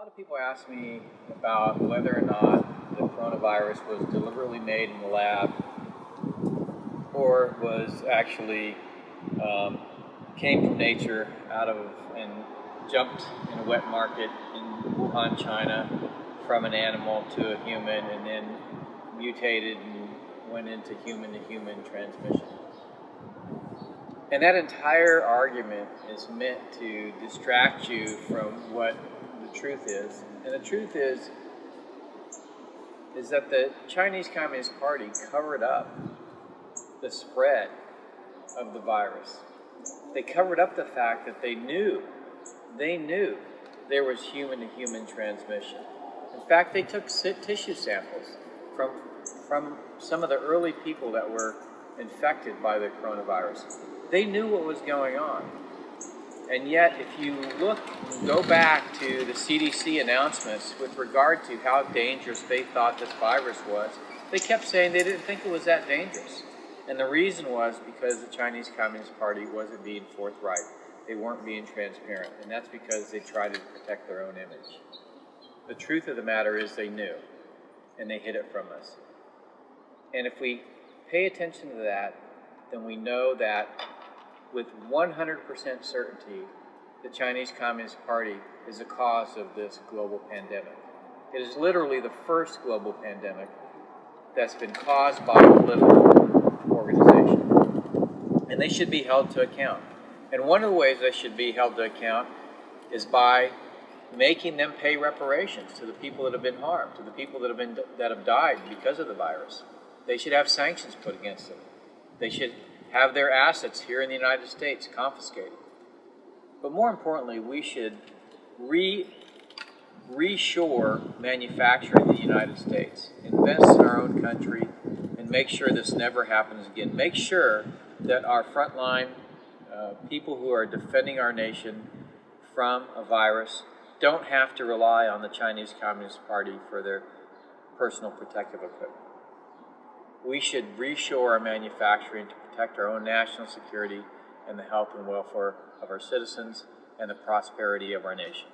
A lot of people ask me about whether or not the coronavirus was deliberately made in the lab or was actually came from nature out of and jumped in a wet market in Wuhan, China from an animal to a human and then mutated and went into human-to-human transmission. And that entire argument is meant to distract you from what the truth is. And the truth is that the Chinese Communist Party covered up the spread of the virus. They covered up the fact that they knew there was human-to-human transmission. In fact, they took tissue samples from some of the early people that were infected by the coronavirus. They knew what was going on. And yet, if you go back to the CDC announcements with regard to how dangerous they thought this virus was, they kept saying they didn't think it was that dangerous. And the reason was because the Chinese Communist Party wasn't being forthright. They weren't being transparent. And that's because they tried to protect their own image. The truth of the matter is they knew, and they hid it from us. And if we pay attention to that, then we know that with 100% certainty, the Chinese Communist Party is the cause of this global pandemic. It is literally the first global pandemic that's been caused by a political organization. And they should be held to account. And one of the ways they should be held to account is by making them pay reparations to the people that have been harmed, to the people that have died because of the virus. They should have sanctions put against them. They should have their assets here in the United States confiscated. But more importantly, we should reshore manufacturing in the United States, invest in our own country, and make sure this never happens again. Make sure that our frontline people who are defending our nation from a virus don't have to rely on the Chinese Communist Party for their personal protective equipment. We should reshore our manufacturing to protect our own national security and the health and welfare of our citizens and the prosperity of our nation.